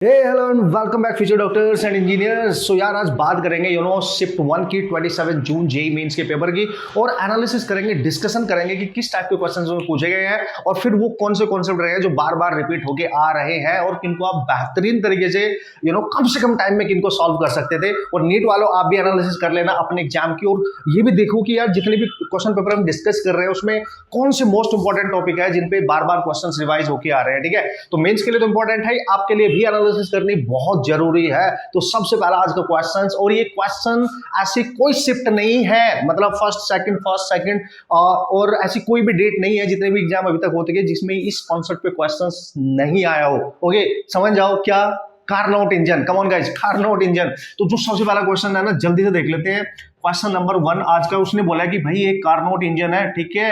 Hello and welcome back future doctors and engineers. So यार आज बात करेंगे शिफ्ट 1 की 27 जून जेई मेंस के पेपर की और एनालिसिस करेंगे, डिस्कशन करेंगे कि किस टाइप के क्वेश्चंस में पूछे गए हैं और फिर वो कौन से कॉन्सेप्ट रहे हैं जो बार बार रिपीट होके आ रहे हैं और किनको आप बेहतरीन तरीके से कम से कम टाइम में किनको सॉल्व कर सकते थे। और नीट वालों आप भी एनालिसिस कर लेना अपने एग्जाम की और ये भी देखो कि यार जितने भी क्वेश्चन पेपर हम डिस्कस कर रहे हैं उसमें कौन से मोस्ट इंपॉर्टेंट टॉपिक है जिन पे बार बार क्वेश्चन रिवाइज होके आ रहे हैं। ठीक है, तो मेंस के लिए तो इंपॉर्टेंट है, आपके लिए भी एनालिसिस करनी बहुत जरूरी है। तो सबसे पहला आज का क्वेश्चन, और ये क्वेश्चन ऐसी कोई शिफ्ट नहीं है, मतलब फर्स्ट सेकंड और ऐसी कोई भी डेट नहीं है जितने भी एग्जाम अभी तक होते गए जिसमें इस कॉन्सेप्ट पे क्वेश्चंस नहीं आया हो। ओके, समझ जाओ क्या? Carnot engine. Come on guys, Carnot engine. तो जो सबसे पहला क्वेश्चन है ना, जल्दी से देख लेते हैं। क्वेश्चन नंबर 1 आज का, उसने बोला कि भाई एक कार्नोट इंजन है, ठीक है,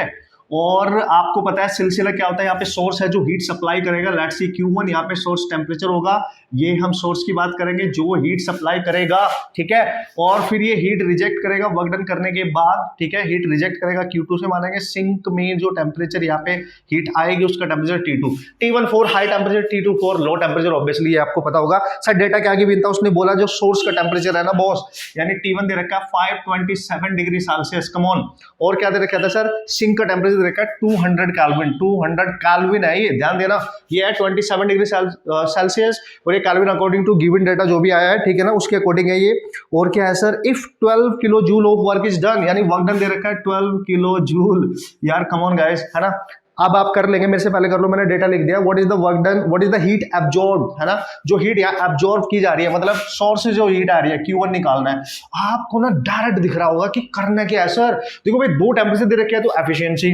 और आपको पता है सिलसिला क्या होता है। यहाँ पे सोर्स है जो हीट सप्लाई करेगा, लेट्स सी Q1, यहाँ पे सोर्स टेम्परेचर होगा, ये हम सोर्स की बात करेंगे जो हीट सप्लाई करेगा, ठीक है, और फिर ये हीट रिजेक्ट करेगा वर्क डन करने के बाद, ठीक है, हीट रिजेक्ट करेगा Q2 से, मानेंगे सिंक में जो टेम्परेचर यहाँ पे हीट आएगी उसका temperature T2, T1 4 high temperature, T2 4 low temperature. Obviously ये आपको पता होगा। सर डेटा क्या गिवन था? उसने बोला जो सोर्स का टेम्परेचर है ना बॉस, यानी T1 दे रखा है 527 डिग्री सेल्सियस, कम ऑन, और क्या दे रखा था सर? सिंक का टेम्परेचर देखा 200 केल्विन, 200 केल्विन है, ये ध्यान देना, ये है 27 डिग्री सेल्सियस और ये kelvin according to given data जो भी आया है, ठीक है ना, उसके अकॉर्डिंग है ये। और क्या है sir? If 12 kilo joule of work is done, यानी वर्क डन दे रखा है 12 किलो जूल। यार कम ऑन गाइस, है ना, अब आप कर लेंगे, मेरे से पहले कर लो, मैंने डेटा लिख दिया। What is the work done, what is the heat absorb, है ना, जो हीट यहाँ एब्जॉर्ब की जा रही है, मतलब सोर्स से जो हीट आ रही है Q1 निकालना है। आपको ना डायरेक्ट दिख रहा होगा कि करना क्या है सर। देखो भाई, दो टेम्परेचर दे रखे हैं तो एफिशिएंसी,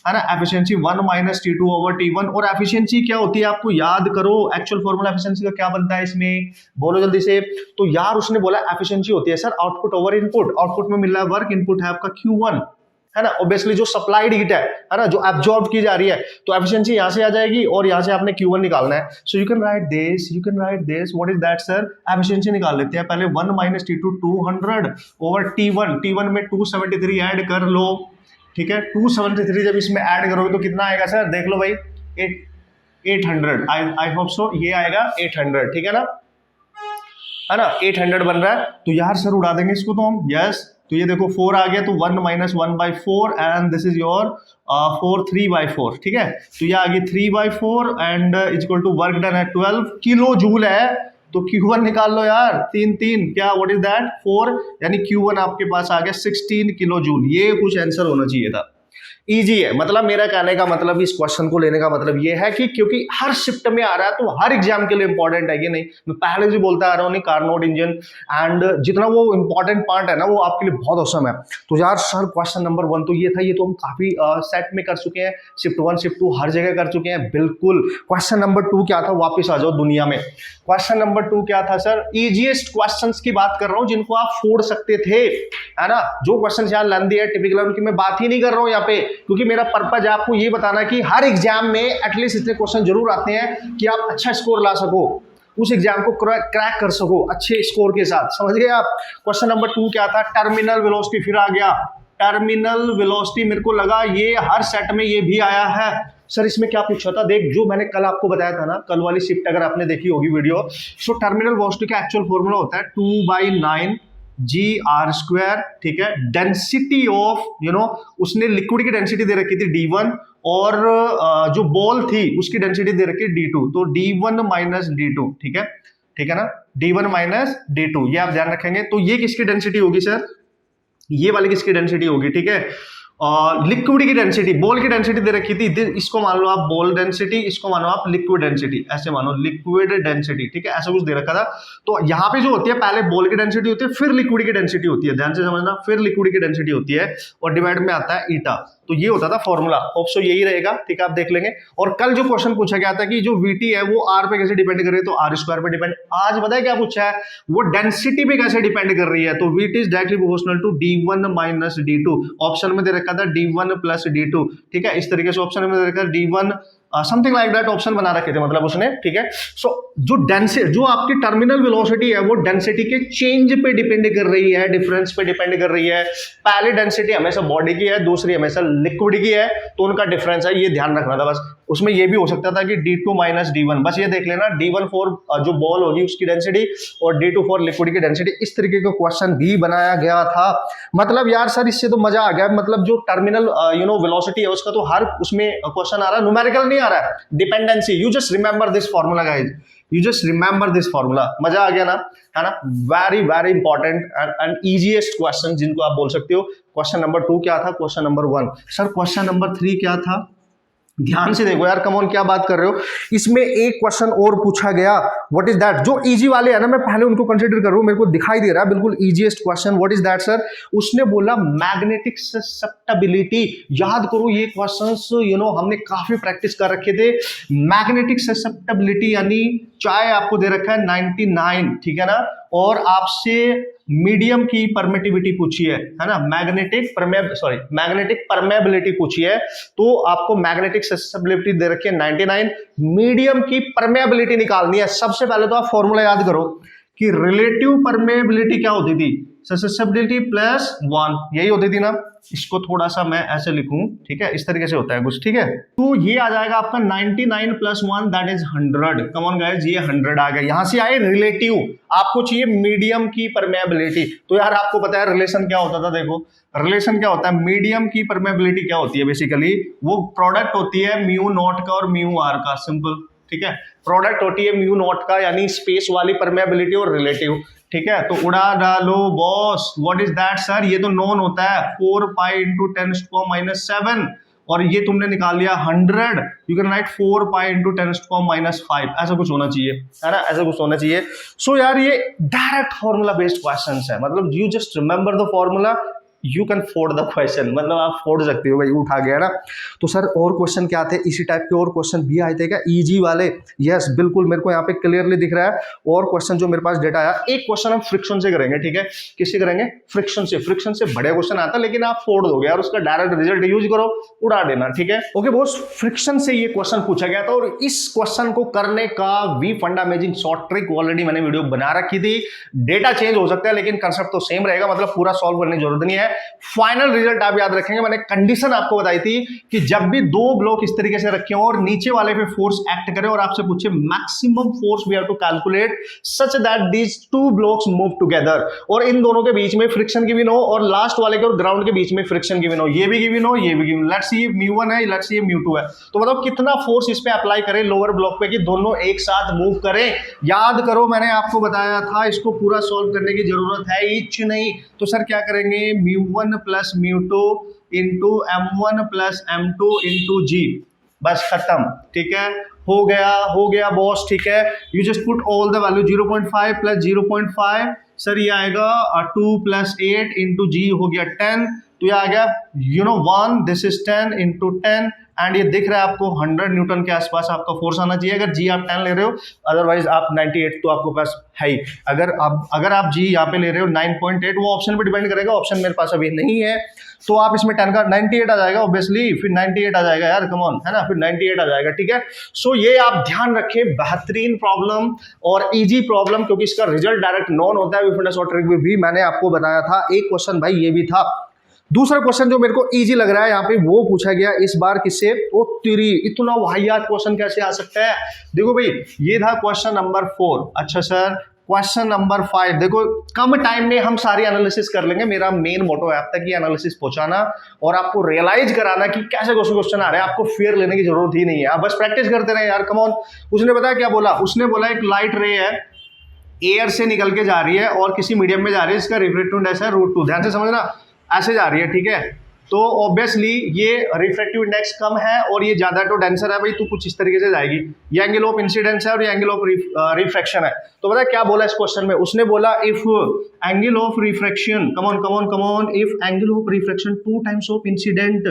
है ना, efficiency 1 minus T2 over T1। और एफिशिएंसी क्या होती है आपको याद करो, एक्चुअल फॉर्मूला एफिशिएंसी का क्या बनता है इसमें, बोलो जल्दी से। तो यार उसने बोला एफिशिएंसी होती है sir output over input, output में मिल रहा है वर्क, इनपुट है आपका Q1, है ना, ऑब्वियसली जो सप्लाइड हीट है ना, जो एब्जॉर्ब की जा रही है, तो एफिशिएंसी यहां से आ जाएगी और यहां से आपने Q1 निकालना है। So you can write this, what is that sir? Efficiency निकाल लेते हैं पहले। 1 माइनस T2 200 ओवर T1 में 273 ऐड कर लो, ठीक है, 273 जब इसमें ऐड करोगे तो कितना आएगा सर? देख लो भाई, 800, आई होप सो ये आएगा 800, ठीक है ना, 800 बन रहा है। तो यार सर उड़ा देंगे इसको तो हम, यस। तो ये देखो 4 आ गया, तो 1 minus 1/4 and this is your 4 3/4, ठीक है। तो ये आ गई 3/4 and is equal to work done है 12 किलो जूल है, तो Q1 निकाल लो यार, 3 क्या, व्हाट इज दैट? 4, यानी Q1 आपके पास आ गया 16 किलो जूल। ये कुछ आंसर होना चाहिए था। इजी है, मतलब मेरा कहने का मतलब, इस क्वेश्चन को लेने का मतलब ये है कि क्योंकि हर शिफ्ट में आ रहा है तो हर एग्जाम के लिए इंपॉर्टेंट है कि नहीं। मैं पहले से बोलता आ रहा हूँ, नहीं, कार्नोट इंजन एंड जितना वो इंपॉर्टेंट पार्ट है ना वो आपके लिए बहुत औसम है। तो यार सर क्वेश्चन नंबर 1 तो ये था, ये तो हम काफी सेट में कर चुके हैं, शिफ्ट 1 शिफ्ट 2 हर जगह कर चुके हैं, बिल्कुल। क्वेश्चन नंबर 2 क्या था? वापिस आ जाओ दुनिया में। क्वेश्चन नंबर 2 क्या था सर? इजीएस्ट क्वेश्चंस की बात कर रहा हूं जिनको आप फोड़ सकते थे, है ना। जो क्वेश्चन यहाँ लेंदी है टिपिकल, उनकी मैं बात ही नहीं कर रहा हूं यहाँ पे, क्योंकि मेरा पर्पज है आपको ये बताना कि हर एग्जाम में एटलीस्ट इतने क्वेश्चन जरूर आते हैं कि आप अच्छा स्कोर ला सको, उस एग्जाम को क्रैक कर सको अच्छे स्कोर के साथ, समझ गए आप। क्वेश्चन नंबर 2 क्या था? टर्मिनल वेलोसिटी, फिर आ गया टर्मिनल वेलोसिटी। मेरे को लगा ये हर सेट में ये भी आया है। सर इसमें क्या पूछा था? देख, जो मैंने कल आपको बताया था ना, कल वाली शिफ्ट अगर आपने देखी होगी वीडियो, सो टर्मिनल वेलोसिटी का एक्चुअल फॉर्मूला होता है 2/9 GR², ठीक है, डेंसिटी ऑफ, उसने लिक्विड की डेंसिटी दे रखी थी D1 और जो बॉल थी उसकी डेंसिटी दे रखी D2, तो D1 माइनस D2, ठीक है ना, D1 माइनस D2, ये आप ध्यान रखेंगे। तो ये किसकी डेंसिटी होगी सर? ये वाली किसकी डेंसिटी होगी, ठीक है, लिक्विड की डेंसिटी, बॉल की डेंसिटी दे रखी थी, इसको मान लो आप बॉल डेंसिटी, इसको मानो आप लिक्विड डेंसिटी, ऐसे मानो लिक्विड डेंसिटी, ठीक है, ऐसा कुछ दे रखा था। तो यहाँ पे जो होती है पहले बॉल की डेंसिटी होती है, फिर लिक्विड की डेंसिटी होती है, ध्यान से समझना, फिर लिक्विड की डेंसिटी होती है और डिवाइड में आता है ईटा। तो ये होता था फॉर्मूला, होप सो यही रहेगा, ठीक है, आप देख लेंगे। और कल जो क्वेश्चन पूछा गया था कि जो VT है वो R पे कैसे डिपेंड कर रही है, तो R² पे डिपेंड। आज बताया क्या पूछा है, वो डेंसिटी पे कैसे डिपेंड कर रही है, तो VT is directly proportional to D1 minus D2। Option में दे रखा था D1 प्लस D2, ठीक है, इस तरीके से ऑप्शन में दे रखा है D1 something like that option बना रखे थे मतलब उसने, ठीक है। सो जो आपकी टर्मिनल वेलोसिटी है वो डेंसिटी के चेंज पे डिपेंड कर रही है, डिफरेंस पे डिपेंड कर रही है। पहली डेंसिटी हमेशा बॉडी की है, दूसरी हमेशा लिक्विड की है, तो उनका डिफरेंस है, ये ध्यान रखना था बस। उसमें ये भी हो सकता था कि d2 माइनस d1, बस ये देख लेना, d1 फॉर जो बॉल होगी उसकी डेंसिटी और d2 फॉर लिक्विड की डेंसिटी। इस तरीके का क्वेश्चन भी बनाया गया था। मतलब यार सर इससे तो मजा आ गया, मतलब जो टर्मिनल वेलोसिटी है उसका तो हर उसमें क्वेश्चन आ रहा है, न्यूमेरिकल नहीं आ रहा है, dependency. You just remember this formula guys, you just remember this formula. मजा आ गया ना, है ना। Very very important and easiest question जिनको आप बोल सकते हो। क्वेश्चन नंबर 2 क्या था, question number 1। Sir question number 3 क्या था, ध्यान से देखो यार, कम ऑन क्या बात कर रहे हो। इसमें एक क्वेश्चन और पूछा गया, व्हाट इज दैट। जो इजी वाले है ना, मैं पहले उनको कंसीडर कर रहा हूं, मेरे को दिखाई दे रहा है बिल्कुल easiest question. What is that sir, उसने बोला मैग्नेटिक ससेप्टेबिलिटी। याद करो ये क्वेश्चंस हमने काफी प्रैक्टिस कर रखे थे। मैग्नेटिक ससेप्टेबिलिटी यानी चाहे आपको दे रखा है 99, ठीक है ना, और आपसे मीडियम की परमिटिविटी पूछी है ना, मैग्नेटिक परमेबिलिटी पूछी है, तो आपको मैग्नेटिक ससेप्टेबिलिटी दे रखी है 99, मीडियम की परमेबिलिटी निकालनी है। सबसे पहले तो आप फॉर्मूला याद करो कि रिलेटिव परमेबिलिटी क्या होती थी, ससेप्टेबिलिटी प्लस 1, यही होती थी ना। इसको थोड़ा सा मैं ऐसे लिखूं, ठीक है, इस तरीके से होता है कुछ, ठीक है। तो ये आ जाएगा आपका 99 plus 1 that is 100। Come on guys, ये 100 आ गया। यहां से आए रिलेटिव, आपको चाहिए मीडियम की परमेबिलिटी। तो यार आपको पता है रिलेशन क्या होता था, देखो रिलेशन क्या होता है, मीडियम की परमेबिलिटी क्या होती है, बेसिकली वो प्रोडक्ट होती है म्यू नॉट का और म्यू आर का, सिंपल, ठीक है। प्रोडक्ट होती है म्यू नॉट का यानी स्पेस वाली परमेबिलिटी और रिलेटिव, ठीक है। तो उड़ा डालो boss, what is that sir, ये तो नॉन होता है 4 पाई इंटू 10⁻⁷, और ये तुमने निकाल लिया 100, you can write 4 pi into 10⁻⁵, ऐसा कुछ होना चाहिए, है ना, ऐसा कुछ होना चाहिए। सो यार ये डायरेक्ट फॉर्मूला बेस्ड क्वेश्चंस है, मतलब you just remember the formula, you can फोड़ द क्वेश्चन, मतलब आप फोड़ सकते हो भाई, उठा गया ना। तो सर और क्वेश्चन क्या थे, इसी टाइप के और क्वेश्चन भी आए थे क्या, इजी वाले। यस बिल्कुल, मेरे को यहाँ पे क्लियरली दिख रहा है। और क्वेश्चन जो मेरे पास डेटा आया, एक क्वेश्चन हम फ्रिक्शन से करेंगे, ठीक है। किससे करेंगे, फ्रिक्शन से। फ्रिक्शन से बड़े क्वेश्चन आता है लेकिन आप फोड़ दोगे यार, उसका डायरेक्ट रिजल्ट यूज करो, उड़ा देना, ठीक है। ओके बॉस, फ्रिक्शन से ये क्वेश्चन पूछा गया था, और इस क्वेश्चन को करने का वी फंडा अमेजिंग शॉर्ट ट्रिक ऑलरेडी मैंने वीडियो बना रखी थी। डेटा चेंज हो सकता है लेकिन कंसेप्ट तो सेम रहेगा, मतलब पूरा सॉल्व करने की जरूरत नहीं है। फाइनल रिजल्ट आप याद रखेंगे, मैंने कंडीशन आपको बताई थी कि जब भी दो ब्लॉक इस तरीके से रखे हो और नीचे वाले पे फोर्स एक्ट करे और आपसे पूछे maximum force we have to calculate such that these two blocks move together, और इन दोनों के बीच में फ्रिक्शन गिवन हो और लास्ट वाले के और ग्राउंड के बीच में फ्रिक्शन गिवन हो, ये भी गिवन हो, ये भी गिवन। लेट्स सी ये μ1 है, लेट्स सी ये μ2 है, तो बताओ कितना फोर्स इस पे अप्लाई करें लोअर ब्लॉक पे कि दोनों एक साथ मूव करें। याद करो मैंने आपको बताया था इसको पूरा सॉल्व करने की जरूरत है इच नहीं। तो सर क्या करेंगे, μ1 plus μ2 into m1 plus m2 into g, बस खत्म, ठीक है, हो गया बॉस, ठीक है। You just put all the value, 0.5 plus 0.5, sir ये आएगा 2 प्लस 8 इंटू जी हो गया 10, तो ये आ गया 1, दिस इज 10 इंटू 10, एंड ये दिख रहा है आपको 100 न्यूटन के आसपास आपका फोर्स आना चाहिए अगर जी आप 10 ले रहे हो, अदरवाइज आप 98 तो आपको पास है ही। अगर आप जी यहाँ पे ले रहे हो 9.8, वो ऑप्शन पे डिपेंड करेगा, ऑप्शन मेरे पास अभी नहीं है, तो आप इसमें 10 का 98 आ जाएगा ऑब्वियसली, फिर 98 आ जाएगा यार, कम ऑन, है ना, फिर 98 आ जाएगा, ठीक है। सो ये आप ध्यान रखें, बेहतरीन प्रॉब्लम और इजी प्रॉब्लम, क्योंकि इसका रिजल्ट डायरेक्ट नॉन होता है। वी फंडा शॉर्ट ट्रिक में भी मैंने आपको बताया था। एक क्वेश्चन भाई ये भी था। दूसरा क्वेश्चन जो मेरे को इजी लग रहा है यहाँ पे वो पूछा गया इस बार किससे, ओ तेरी, इतना वाहियात क्वेश्चन कैसे आ सकता है। देखो भाई ये था क्वेश्चन नंबर 4। अच्छा सर क्वेश्चन नंबर 5, देखो कम टाइम में हम सारी एनालिसिस कर लेंगे। मेरा मेन मोटो है आप तक ये एनालिसिस पहुंचाना और आपको रियलाइज कराना कि कैसे क्वेश्चन आ रहे हैं। आपको फेयर लेने की जरूरत ही नहीं है, आप बस प्रैक्टिस करते रहे यार, कम ऑन। उसने बताया क्या बोला, उसने बोला एक लाइट रे है, एयर से निकल के जा रही है और किसी मीडियम में जा रही है, इसका रिफ्रैक्टिव इंडेक्स है √2, ध्यान से समझना, ऐसे जा रही है, ठीक है। तो ऑब्वियसली ये रिफ्रैक्टिव इंडेक्स कम है और ये ज्यादा तो डेंसर है भाई, तो कुछ इस तरीके से जाएगी। ये एंगल ऑफ इंसिडेंस है और ये एंगल ऑफ रिफ्रैक्शन है। तो पता है क्या बोला इस क्वेश्चन में, उसने बोला if angle of refraction, come on, if angle of refraction 2 times of incident,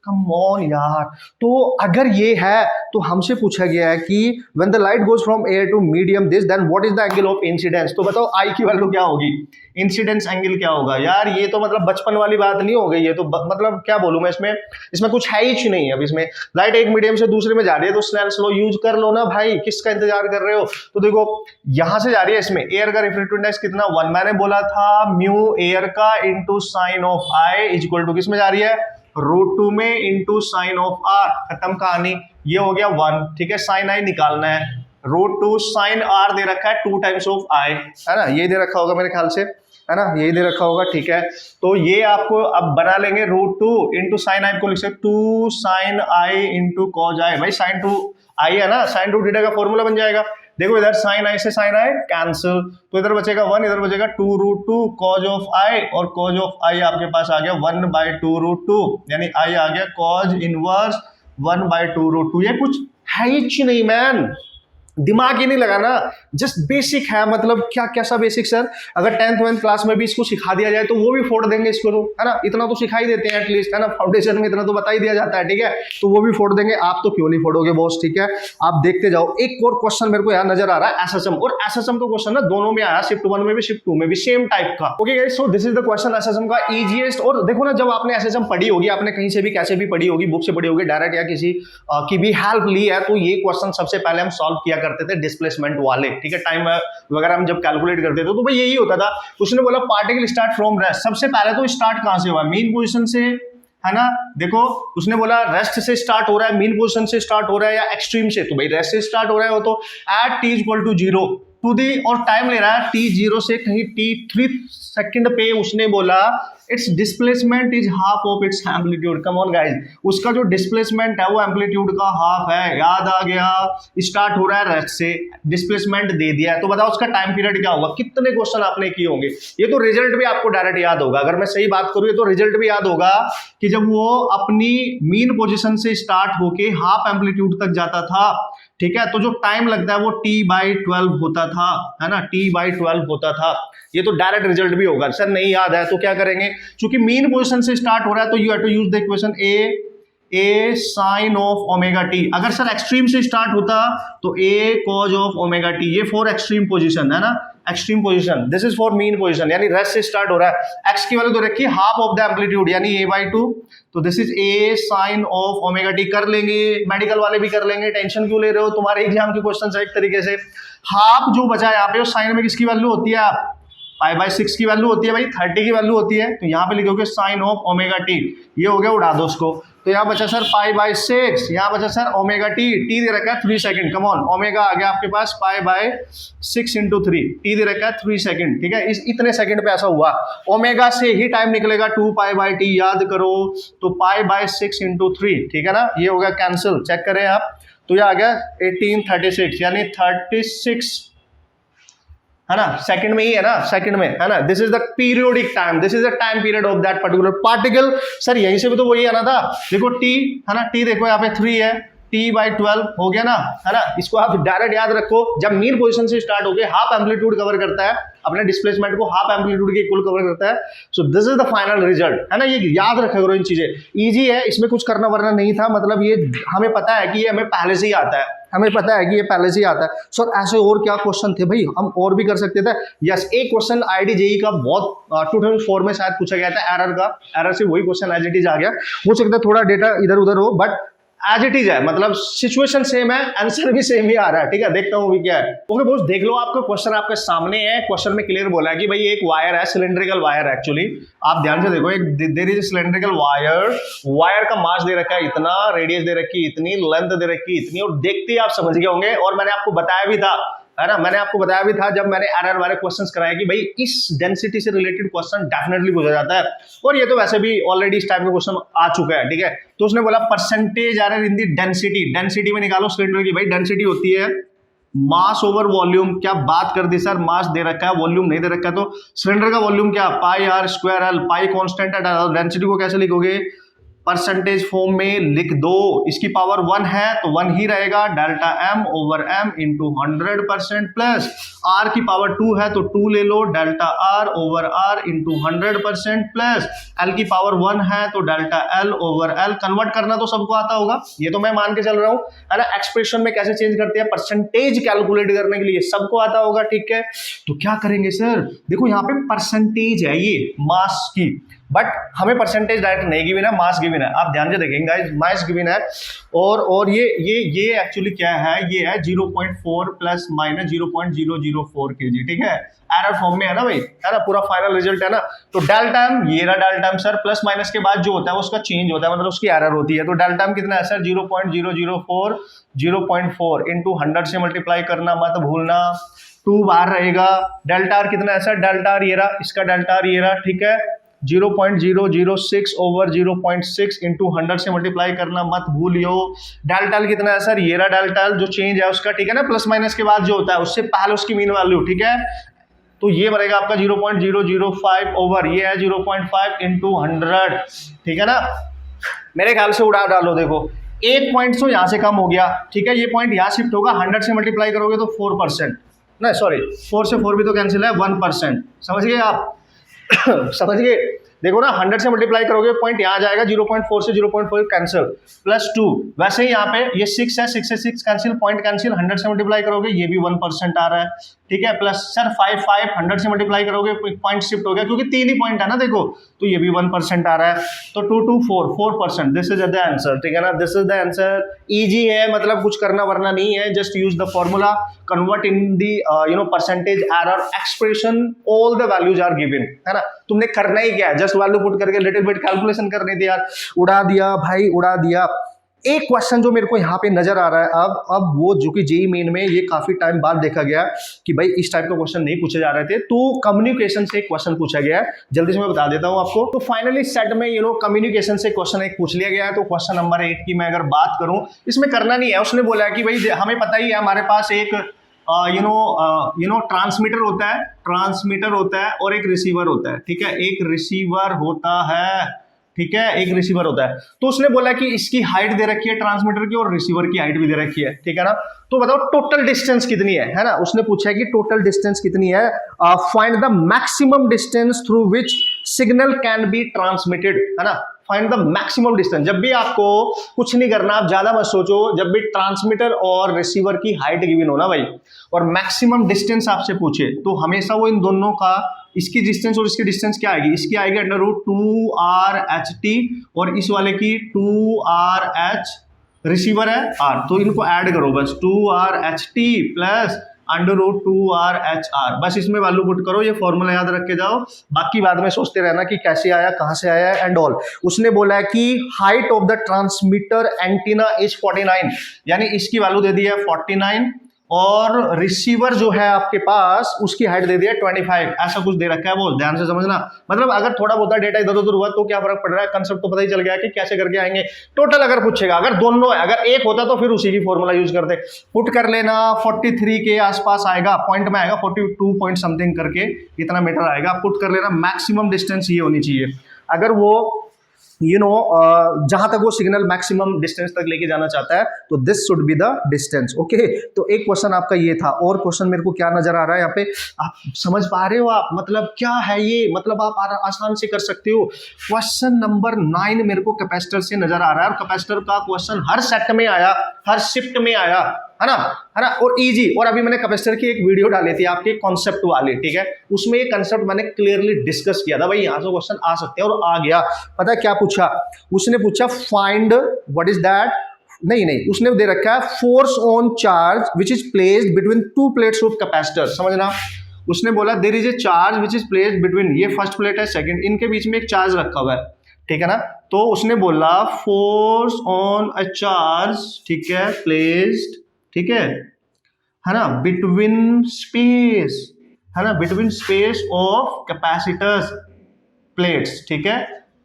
come on यार। तो अगर ये है तो हमसे पूछा गया है कि when the light goes from air to medium this, then what is the angle of incidence. तो बताओ आई की वैल्यू क्या होगी, इंसिडेंस एंगल क्या होगा यार। ये तो मतलब बचपन वाली बात नहीं हो गई, ये तो मतलब मतलब क्या बोलूं मैं, इसमें कुछ है ही नहीं है। अब इसमें लाइट एक मीडियम से दूसरे में जा रही है तो स्नेल्स लॉ यूज कर लो ना भाई, किसका इंतजार कर रहे हो। तो देखो यहां से जा रही है, इसमें एयर का रिफ्रैक्टिव इंडेक्स कितना 1, मैंने बोला था म्यू एयर का into sine of i is equal to किस में जा रही है, √2 में इंटू साइन ऑफ आर, खत्म कहानी। ये हो गया 1, ठीक है, साइन आई निकालना है, √2 साइन आर दे रखा है 2 टाइम्स ऑफ आई, है ना, ये दे रखा होगा मेरे ख्याल से, है ना, यही दे रखा होगा, ठीक है। तो ये आपको अब बना लेंगे √2 इंटू साइन आई को लिख सकते 2 sine i into cos i, भाई साइन 2 आई है ना, साइन 2 थीटा का फॉर्मूला बन जाएगा। देखो इधर साइन आई से साइन आई कैंसिल, तो इधर बचेगा 1, इधर बचेगा 2√2 कॉज ऑफ आई, और कॉज ऑफ आई आपके पास आ गया 1/2√2, यानी आई आ गया कॉज इनवर्स 1/2√2। ये कुछ है ही नहीं मैन, दिमाग ही नहीं लगाना, जस्ट बेसिक है। मतलब क्या कैसा बेसिक सर, अगर 10th क्लास में भी इसको सिखा दिया जाए तो वो भी फोड़ देंगे इसको, तो है ना, इतना तो सिखा ही देते हैं एटलीस्ट, है ना, फाउंडेशन में इतना तो बता ही दिया जाता है, ठीक है, तो वो भी फोड़ देंगे। आप तो क्यों नहीं फोड़ोगे बॉस, ठीक है, आप देखते जाओ। एक और क्वेश्चन मेरे को यहाँ नजर आ रहा है एसएसएम, और एसएसएम का क्वेश्चन ना दोनों में आया, शिफ्ट 1 में भी शिफ्ट 2 में भी सेम टाइप का। Okay guys, so this is the question SSM का इजीएस्ट। और देखो ना, जब आपने एसएसएम पढ़ी होगी, आपने कहीं से भी कैसे भी पढ़ी होगी, बुक से पढ़ी होगी डायरेक्ट या किसी की भी हेल्प ली है, तो ये क्वेश्चन सबसे पहले हम सॉल्व किया करते थे डिस्प्लेसमेंट वाले, ठीक है, टाइम वगैरह हम जब कैलकुलेट करते थे तो भाई यही होता था। उसने बोला पार्टिकल स्टार्ट फ्रॉम रेस्ट, सबसे पहले तो स्टार्ट कहां से हुआ, मीन पोजीशन से, है ना। देखो उसने बोला रेस्ट से स्टार्ट हो रहा है, मीन पोजीशन से स्टार्ट हो रहा है या एक्सट्रीम से, तो भाई रेस्ट से स्टार्ट हो रहा है वो तो एट t = 0 टू दी, और टाइम ले रहा है t0 से कहीं t3 सेकंड पे। उसने बोला it's displacement is half of its amplitude. Come on guys, उसका जो डिस्प्लेसमेंट है वो एम्पलीट्यूड का हाफ है, याद आ गया। स्टार्ट हो रहा है रेस्ट से, डिस्प्लेसमेंट दे दिया है, तो बताओ उसका टाइम पीरियड क्या होगा। कितने क्वेश्चन आपने किए होंगे, ये तो रिजल्ट भी आपको डायरेक्ट याद होगा। अगर मैं सही बात करूं तो रिजल्ट भी याद होगा कि जब वो अपनी मीन पोजीशन से स्टार्ट होके हाफ एम्पलीट्यूड तक जाता था, ठीक है, तो जो टाइम लगता है वो t/12 होता था, है ना, t/12 होता था। ये तो डायरेक्ट रिजल्ट भी होगा। सर नहीं याद है तो क्या करेंगे, क्योंकि मीन पोजीशन से स्टार्ट हो रहा है तो you have to use the equation a sin of omega t. अगर सर एक्सट्रीम से स्टार्ट होता तो a cos of omega t. ये फॉर एक्सट्रीम पोजीशन है ना, extreme position, this is for mean position, यानी रेस्ट से स्टार्ट हो रहा है। x की वैल्यू तो रखी हाफ ऑफ द एम्पलीट्यूड यानी a/2, तो this is a sin of omega T. कर लेंगे, मेडिकल वाले भी कर लेंगे, टेंशन क्यों ले रहे हो, तुम्हारे एग्जाम के क्वेश्चन है एक तरीके से। हाफ जो बचा है यहाँ पे, साइन में किसकी वैल्यू होती है, आप π/6 की वैल्यू होती है भाई, 30 की वैल्यू होती है, तो यहाँ पे लिखोगे साइन ऑफ ओमेगा टी। ये हो गया, उड़ा दो उसको। तो यहाँ बचा सर π/6, यहाँ बचा सर ओमेगा टी, टी दे रखा है 3 सेकंड, कम ऑन, ओमेगा आ गया आपके पास π/6 × 3, टी दे रखा है 3 सेकंड, ठीक है, इस इतने सेकंड पे ऐसा हुआ। ओमेगा से ही टाइम निकलेगा 2π/t, याद करो, तो π/6 × 3, ठीक है ना, ये हो गया कैंसिल, चेक करें आप, तो ये आ गया 1836, यानी 36, है ना, सेकंड में ही है ना, सेकंड में, है ना। This is the periodic time, this is the time period of that particular particle. Sir यहीं से भी तो वही आना था, देखो टी, है ना, टी देखो यहाँ पे 3 है, t/12 हो गया ना, है ना। इसको आप डायरेक्ट याद रखो, जब मीन पोजीशन से स्टार्ट होके हाफ एम्पलीट्यूड कवर करता है, अपने डिस्प्लेसमेंट को हाफ एम्पलीट्यूड के इक्वल कवर करता है, so this is the final result, है ना। ये याद रखा करो, इन चीजें इजी है, इसमें कुछ करना वरना नहीं था, मतलब ये हमें पता है कि ये हमें पहले से ही आता है, हमें पता है कि ये पहले से ही आता है। सर ऐसे और क्या क्वेश्चन थे भाई, हम और भी कर सकते थे। यस, एक क्वेश्चन आईडी जेई का बहुत 2004 में शायद पूछा गया था, एरर का, एरर से वही क्वेश्चन एज इट इज आ गया। हो सकता है थोड़ा डेटा इधर उधर हो, बट एज इट इज है, मतलब सिचुएशन सेम है, आंसर भी सेम ही आ रहा है, ठीक है। देखता हूँ भी क्या है। ओके बॉस, देख लो, आपका क्वेश्चन आपके सामने है। क्वेश्चन में क्लियर बोला है कि भाई एक वायर है, सिलेंड्रिकल वायर एक्चुअली, आप ध्यान से देखो, एक there is cylindrical wire, wire का मास दे रखा है इतना, रेडियस दे रखी इतनी, लेंथ दे रखी इतनी, और देखते ही आप समझ गए होंगे, और मैंने आपको बताया भी था, है ना, मैंने आपको बताया भी था जब मैंने एरर वाले क्वेश्चंस कराए कि भाई इस डेंसिटी से रिलेटेड क्वेश्चन डेफिनेटली पूछा जाता है, और ये तो वैसे भी ऑलरेडी इस टाइप का क्वेश्चन आ चुका है, ठीक है। तो उसने बोला percentage error in the density, density में निकालो सिलेंडर की। भाई डेंसिटी होती है मास ओवर वॉल्यूम, क्या बात कर दी सर, मास दे रखा है, वॉल्यूम नहीं दे रखा है, तो सिलेंडर का वॉल्यूम क्या, πr²l, पाई कांस्टेंट है, डेंसिटी को कैसे लिखोगे, परसेंटेज फॉर्म में लिख दो, इसकी पावर 1 है तो 1 ही रहेगा, delta m over m into 100% plus r की पावर 2 है तो 2 ले लो, delta r over r into 100% plus l की पावर 1 है तो delta l over l। Convert करना तो सबको आता होगा, ये तो मैं मान के चल रहा हूँ, है ना। एक्सप्रेशन में कैसे चेंज करते हैं, परसेंटेज कैलकुलेट करने के लिए सबको आता होगा, ठीक है। तो क्या करेंगे सर, देखो यहाँ पे परसेंटेज है ये मास की, बट हमें परसेंटेज डायरेक्ट नहीं गिवन है, मास गिवन है। आप ध्यान से देखेंगे गाइस, मास गिवन है और ये एक्चुअली क्या है, ये है 0.4 प्लस माइनस 0.004 kg, ठीक है, एरर फॉर्म में है ना भाई, है ना, पूरा फाइनल रिजल्ट है ना। तो डेल टाइम, ये रहा del time sir, plus minus के बाद जो होता है उसका चेंज होता है, मतलब उसकी एरर होती है। तो डेल टाइम कितना है सर, 0.004, 0.4 इंटू 100 से मल्टीप्लाई करना मत भूलना, 2 बार रहेगा। डेल्टा आर कितना है सर, डेल्टा आर ये रहा, इसका डेल्टा आर ये रहा, ठीक है, 0.006 ओवर 0.6 इंटू 100 से मल्टीप्लाई करना मत भूलियो। डेल्टा एल कितना है सर, ये रहा डेल्टा एल, जो चेंज है उसका, ठीक है ना, प्लस माइनस के बाद जो होता है उससे पहले उसकी मीन वैल्यू, ठीक है। तो ये बनेगा आपका 0.005 ओवर, ये है 0.5 इंटू 100, ठीक है ना। मेरे ख्याल से उड़ा डालो, देखो एक पॉइंट तो यहाँ से कम हो गया, ठीक है, ये पॉइंट यहाँ शिफ्ट होगा, 100 से मल्टीप्लाई करोगे तो 4%, नहीं सॉरी 4 से 4 भी तो कैंसिल है, 1%, समझ गए आप समझ गए। देखो ना, 100 से मल्टीप्लाई करोगे पॉइंट यहाँ जाएगा, 0.4 से 0.4 कैंसिल, प्लस 2, वैसे ही यहाँ पे ये 6 है, 6 से 6 कैंसिल, पॉइंट कैंसिल, 100 से मल्टीप्लाई करोगे ये भी 1% आ रहा है, ठीक है, प्लस सर 5 100 से मल्टीप्लाई करोगे पॉइंट शिफ्ट हो गया, क्योंकि 3 ही पॉइंट है ना, देखो, तो ये भी 1% आ रहा है, तो 2 2 4 4%, दिस इज द आंसर, ठीक है ना, this is the answer. Easy है, मतलब कुछ करना वरना नहीं है, just use the formula, convert in the percentage error expression, all the values are given, है ना। तुमने करना ही क्या है, जस्ट वैल्यू पुट करके लिटिल बिट कैलकुलेशन करनी थी यार, उड़ा दिया भाई, उड़ा दिया। एक क्वेश्चन जो मेरे को यहाँ पे नजर आ रहा है अब वो, जो कि जेईई मेन में ये काफी टाइम बाद देखा गया कि भाई इस टाइप का क्वेश्चन नहीं पूछे जा रहे थे, तो कम्युनिकेशन से एक क्वेश्चन पूछा गया है, जल्दी से मैं बता देता हूँ आपको। तो फाइनली सेट में कम्युनिकेशन से क्वेश्चन एक पूछ लिया गया है। तो क्वेश्चन नंबर 8 की मैं अगर बात करूं, इसमें करना नहीं है, उसने बोला है कि भाई हमें पता ही है हमारे पास एक ट्रांसमीटर होता है और एक रिसीवर होता है, ठीक है, एक रिसीवर होता है, ठीक है, एक रिसीवर होता है। तो उसने बोला कि इसकी हाइट दे रखी है ट्रांसमीटर की और रिसीवर की हाइट भी दे रखी है, ठीक है ना। तो बताओ टोटल डिस्टेंस कितनी है ना, उसने पूछा है कि टोटल डिस्टेंस कितनी है, find the maximum distance through which signal can be transmitted, है ना, फाइंड द मैक्सिमम डिस्टेंस। जब भी आपको कुछ नहीं करना, आप ज्यादा मत सोचो, जब भी ट्रांसमीटर और रिसीवर की हाइट गिवन हो ना भाई, और मैक्सिमम डिस्टेंस आपसे पूछे, तो हमेशा वो इन दोनों का, इसकी डिस्टेंस और इसकी डिस्टेंस क्या आएगी, इसकी आएगी √2RHT और इस वाले की 2RH, रिसीवर है R, तो इनको ऐड करो बस, 2RHT प्लस √2RHR, बस इसमें वैल्यू पुट करो, ये फॉर्मूला याद रख के जाओ, बाकी बाद में सोचते रहना कि कैसे आया, कहां से आया एंड ऑल। उसने बोला है कि height of the transmitter antenna is 49, यानी इसकी वैल्यू दे दी है 49, और रिसीवर जो है आपके पास उसकी हाइट दे दिया 25, ऐसा कुछ दे रखा है, वो ध्यान से समझना। मतलब अगर थोड़ा बहुत डेटा इधर उधर हुआ तो क्या फर्क पड़ रहा है, कंसेप्ट तो पता ही चल गया कि कैसे करके आएंगे। टोटल अगर पूछेगा, अगर दोनों है, अगर एक होता तो फिर उसी की फॉर्मूला यूज करते, पुट कर लेना, 43 के आसपास आएगा, पॉइंट में आएगा 42 पॉइंट समथिंग करके इतना मीटर आएगा, पुट कर लेना। मैक्सिमम डिस्टेंस ये होनी चाहिए, अगर वो जहां तक वो सिग्नल मैक्सिमम डिस्टेंस तक लेके जाना चाहता है, तो this should be the distance, okay. तो एक क्वेश्चन आपका ये था, और क्वेश्चन मेरे को क्या नजर आ रहा है यहाँ पे, आप समझ पा रहे हो आप, मतलब क्या है ये, मतलब आप आसान से कर सकते हो। क्वेश्चन नंबर 9 मेरे को कैपेसिटर से नजर आ रहा है, और कैपेसिटर का क्वेश्चन हर सेट में आया, हर शिफ्ट में आया, है ना, है ना, और इजी। और अभी मैंने कैपेसिटर की एक वीडियो डाली थी आपके कॉन्सेप्ट वाली, ठीक है, उसमें ये कॉन्सेप्ट मैंने क्लियरली डिस्कस किया था, भाई यहां से क्वेश्चन आ सकते हैं, और आ गया। पता है क्या पूछा, उसने पूछा फाइंड व्हाट इज दैट, नहीं उसने दे रखा है force on charge which is placed between 2 plates of capacitor, समझना। उसने बोला there is a charge which is placed between, ये फर्स्ट प्लेट है, सेकंड, इनके बीच में एक चार्ज रखा हुआ है, ठीक है ना। तो उसने बोला फोर्स ऑन अ चार्ज, ठीक है, प्लेस्ड, ठीक है ना, बिटवीन स्पेस, है ना, between space of capacitors plates, ठीक है,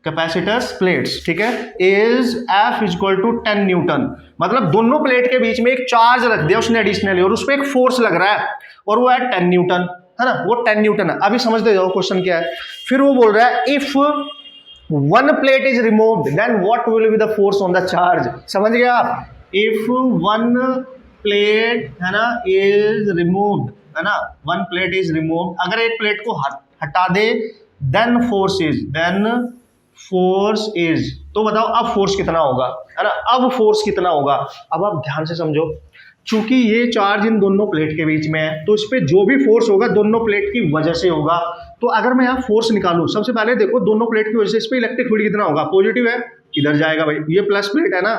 कैपेसिटर्स प्लेट्स, ठीक है, is F equal to 10 newton. मतलब दोनों प्लेट के बीच में एक चार्ज रख दिया उसने एडिशनली, और उस पर एक फोर्स लग रहा है, और वो है 10 न्यूटन, है ना, वो 10 न्यूटन है। अभी समझते जाओ क्वेश्चन क्या है। फिर वो बोल रहा है if one plate is removed then what will be the force on the charge, समझ गया आप। इफ वन प्लेट, है ना, इज रिमूव्ड, है ना, वन प्लेट इज रिमूव्ड, अगर एक प्लेट को हटा दे, देन फोर्स इज, तो बताओ अब फोर्स कितना होगा, है ना, अब फोर्स कितना होगा। अब आप ध्यान से समझो, चूंकि ये चार्ज इन दोनों प्लेट के बीच में है तो इस पे जो भी फोर्स होगा दोनों प्लेट की वजह से होगा। तो अगर मैं यहाँ फोर्स निकालूं, सबसे पहले देखो दोनों प्लेट की वजह से इस पे इलेक्ट्रिक फील्ड कितना होगा, पॉजिटिव है इधर जाएगा भाई, ये प्लस प्लेट है ना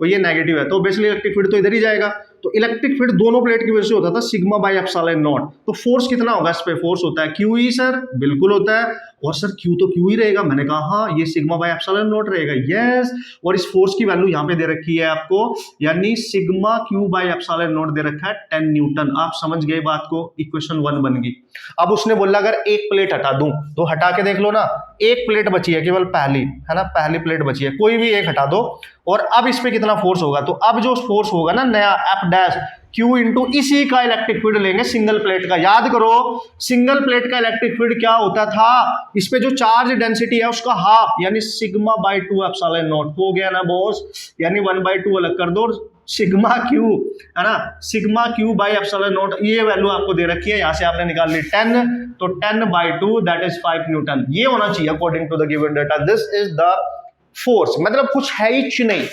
और ये नेगेटिव है तो ऑब्वियसली इलेक्ट्रिक फील्ड तो इधर ही जाएगा। तो इलेक्ट्रिक फील्ड दोनों प्लेट की वजह से होता था सिग्मा बाई एप्सिलॉन नॉट। तो फोर्स कितना होगा इस पे, फोर्स होता है क्यू ई सर, बिल्कुल होता है। और सर क्यू तो क्यू ही रहेगा, मैंने कहा हाँ ये सिग्मा बाई एप्सिलॉन नॉट रहेगा, यस। और इस फोर्स की वैल्यू यहाँ पे दे रखी है आपको, यानी sigma Q by epsilon not they रखा है 10 न्यूटन। आप समझ गए बात को, इक्वेशन 1 बन गई। अब उसने बोला अगर एक प्लेट हटा दूं तो हटा के देख लो ना, एक प्लेट बची है केवल पहली, है ना, पहली प्लेट बची है, कोई भी एक हटा दो और अब इस पे कितना फोर्स होगा। तो अब जो फोर्स होगा ना नया एफ डैश Q इंटू इसी का इलेक्ट्रिक फील्ड लेंगे सिंगल प्लेट का। याद करो सिंगल प्लेट का इलेक्ट्रिक फील्ड क्या होता था, इस पे जो चार्ज डेंसिटी है उसका हाफ यानी सिग्मा बाई 2 एप्सिलॉन नॉट हो गया ना बॉस, यानी 1/2 अलग कर दो, सिग्मा क्यू है ना, sigma Q by epsilon not, ये वैल्यू आपको दे रखी है, यहां से आपने निकाल ली 10, तो 10/2 दैट इज 5 न्यूटन। ये होना चाहिए according to the given data, this is the force. मतलब कुछ है ही नहीं,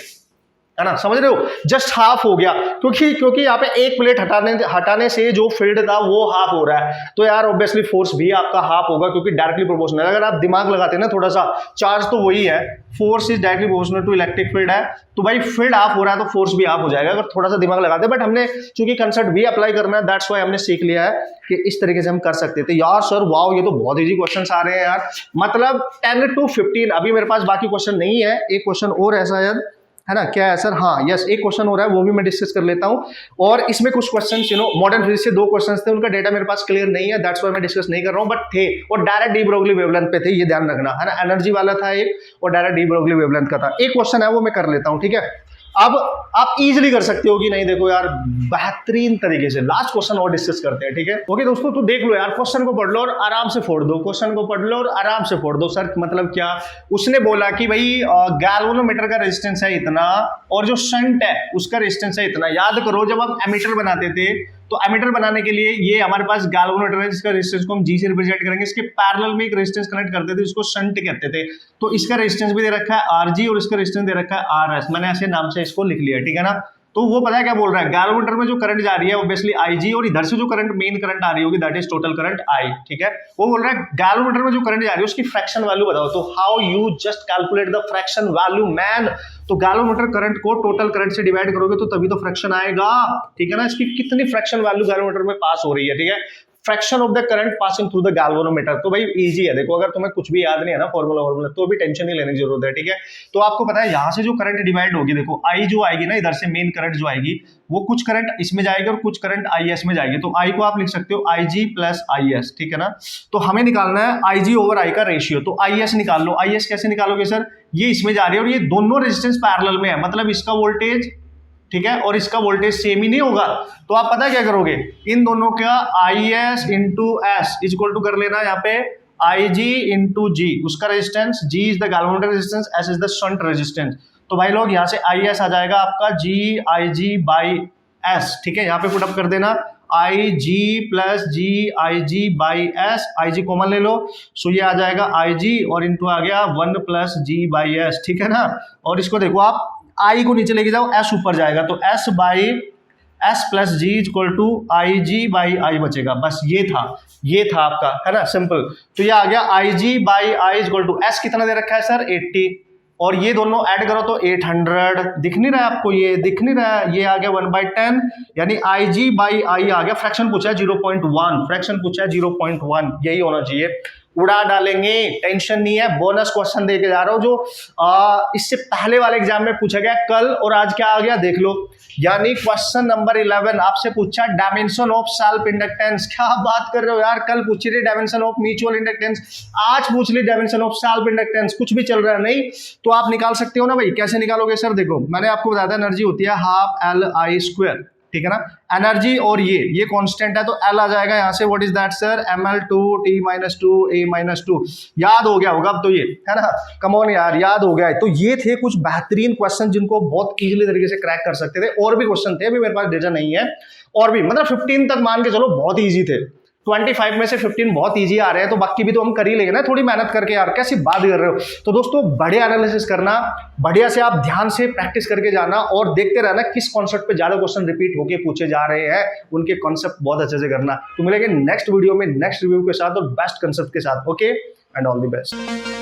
है ना, समझ रहे हो, जस्ट हाफ हो गया क्योंकि यहाँ पे एक प्लेट हटाने से जो फील्ड था वो हाफ हो रहा है, तो यार ऑब्वियसली फोर्स भी आपका हाफ होगा क्योंकि डायरेक्टली प्रोपोर्शनल है। अगर आप दिमाग लगाते हैं ना थोड़ा सा, चार्ज तो वही है, force is directly proportional to electric field है, तो भाई फील्ड हाफ हो रहा है तो फोर्स भी हाफ हो जाएगा अगर थोड़ा सा दिमाग लगाते। बट हमने चूंकि कंसेप्ट भी अप्लाई करना है, दैट्स व्हाई हमने सीख लिया है कि इस तरीके से हम कर सकते थे। यार सर वाओ, ये तो बहुत इजी क्वेश्चन आ रहे हैं यार, मतलब 10 to 15। अभी मेरे पास बाकी क्वेश्चन नहीं है, एक क्वेश्चन और ऐसा है ना, क्या है सर, हाँ यस, एक क्वेश्चन हो रहा है वो भी मैं डिस्कस कर लेता हूं। और इसमें कुछ क्वेश्चंस मॉडर्न फिजिक्स से 2 क्वेश्चंस थे, उनका डेटा मेरे पास क्लियर नहीं है, दैट्स व्हाई मैं डिस्कस नहीं कर रहा हूं, बट थे और डायरेक्ट डी ब्रोगली वेवलेंथ पे थे, ये ध्यान रखना, है ना। एनर्जी वाला था एक और डायरेक्ट डी ब्रोगली वेवलेंथ का था। एक क्वेश्चन है वो मैं कर लेता हूं, ठीक है। अब आप इजीली कर सकते हो कि नहीं, देखो यार बेहतरीन तरीके से लास्ट क्वेश्चन और डिस्कस करते हैं, ठीक है। ओके दोस्तों, तो देख लो यार, क्वेश्चन को पढ़ लो और आराम से फोड़ दो, क्वेश्चन को पढ़ लो और आराम से फोड़ दो। सर मतलब क्या, उसने बोला कि भाई गैल्वेनोमीटर का रेजिस्टेंस है इतना और जो शंट है उसका रेजिस्टेंस है इतना। याद करो जब हम एमीटर बनाते थे तो एमीटर बनाने के लिए ये हमारे पास गैल्वेनोमीटर है जिसका रेजिस्टेंस को हम जी से रिप्रेजेंट करेंगे, इसके पैरेलल में एक रेजिस्टेंस कनेक्ट करते थे जिसको शंट कहते थे। तो इसका रेजिस्टेंस भी दे रखा है आरजी और इसका रेजिस्टेंस दे रखा है आरएस, मैंने ऐसे नाम से इसको लिख लिया, ठीक है ना। तो वो पता है क्या बोल रहा है, गैल्वेनोमीटर में जो करंट जा रही है ऑब्वियसली आईजी और इधर से जो करंट मेन करंट आ रही होगी that is total current I, ठीक है। वो बोल रहा है गैल्वेनोमीटर में जो करंट जा रही है उसकी फ्रैक्शन वैल्यू बताओ। तो how you just calculate the fraction value man. तो गैल्वेनोमीटर करंट को टोटल करंट से डिवाइड करोगे तो तभी तो फ्रैक्शन आएगा, ठीक है ना। इसकी कितनी फ्रैक्शन वैल्यू गैल्वेनोमीटर में पास हो रही है, ठीक है, fraction of the current passing through the galvanometer. तो भाई इजी है, देखो अगर तुम्हें कुछ भी याद नहीं है ना फॉर्मूला तो भी टेंशन नहीं लेने की जरूरत है, ठीक है। तो आपको पता है यहां से जो करंट डिवाइड होगी, देखो आई जो आएगी ना इधर से मेन करंट जो आएगी वो कुछ करंट इसमें जाएगी और कुछ करंट आई एस में जाएगी। तो आई को आप लिख सकते हो आई जी प्लस आई एस, ठीक है ना। तो हमें निकालना है आई जी ओवर आई का रेशियो, तो आई एस निकाल लो। आई एस कैसे निकालोगे सर, ये इसमें जा रही है और ये दोनों रेजिस्टेंस पैरेलल में है, मतलब इसका वोल्टेज, ठीक है, और इसका वोल्टेज सेम ही नहीं होगा। तो आप पता क्या करोगे, इन दोनों का I S into S equal to कर लेना यहाँ पे आई जी इंटू जी, उसका resistance, G is the galvanometer resistance, S is the shunt resistance. तो भाई लोग यहाँ से आई एस आ जाएगा आपका जी आई जी बाई एस, ठीक है, यहाँ पे पुटअप कर देना I G plus G I G by S, I G common ले लो, सो ये आ जाएगा आई जी और इंटू आ गया 1 प्लस जी बाई एस, ठीक है ना। और इसको देखो आप आई को नीचे लेके जाओ, एस ऊपर जाएगा, तो S by S plus G equal to I G by I बचेगा। बस ये था आपका, है ना, सिंपल। तो ये आ गया I G by I equal to S कितना दे रखा है सर 80, और ये दोनों ऐड करो तो 800, दिख नहीं रहा है आपको, ये दिख नहीं रहा है, ये आ गया 1/10 यानी आई जी बाई आई आ गया। फ्रैक्शन पूछा है 0.1, फ्रैक्शन पूछा है 0.1, यही होना चाहिए। उड़ा डालेंगे, टेंशन नहीं है। बोनस क्वेश्चन देके जा रहा हूं जो इससे पहले वाले एग्जाम में पूछा गया कल, और आज क्या आ गया देख लो, यानी क्वेश्चन नंबर 11 आपसे पूछा डायमेंशन ऑफ सेल्फ इंडक्टेंस। क्या बात कर रहे हो यार, कल पूछ रही डायमेंशन ऑफ म्यूचुअल इंडक्टेंस, आज पूछ ली डायमेंशन ऑफ सेल्फ इंडक्टेंस। कुछ भी चल रहा है नहीं तो आप निकाल सकते हो ना भाई। कैसे निकालोगे सर, देखो मैंने आपको बताया था एनर्जी होती है हाफ एल आई स्क्वायर, ठीक है ना, एनर्जी, और ये कांस्टेंट है तो एल आ जाएगा यहाँ से, what is that sir, ml2 t-2 a-2, याद हो गया होगा अब तो, ये है ना, कम ऑन यार याद हो गया है। तो ये थे कुछ बेहतरीन क्वेश्चन जिनको बहुत इजीली तरीके से क्रैक कर सकते थे। और भी क्वेश्चन थे, अभी मेरे पास डेटा नहीं है, और भी मतलब 15 तक मान के चलो बहुत ईजी थे, 25 में से 15 बहुत इजी आ रहे हैं, तो बाकी भी तो हम कर ही लेंगे ना थोड़ी मेहनत करके। यार कैसी बात कर रहे हो। तो दोस्तों बढ़िया एनालिसिस करना, बढ़िया से आप ध्यान से प्रैक्टिस करके जाना और देखते रहना किस कॉन्सेप्ट पे ज्यादा क्वेश्चन रिपीट होके पूछे जा रहे हैं, उनके कॉन्सेप्ट बहुत अच्छे से करना। तो मिलेंगे नेक्स्ट वीडियो में नेक्स्ट रिव्यू के साथ और बेस्ट कॉन्सेप्ट के साथ। Okay and all the best.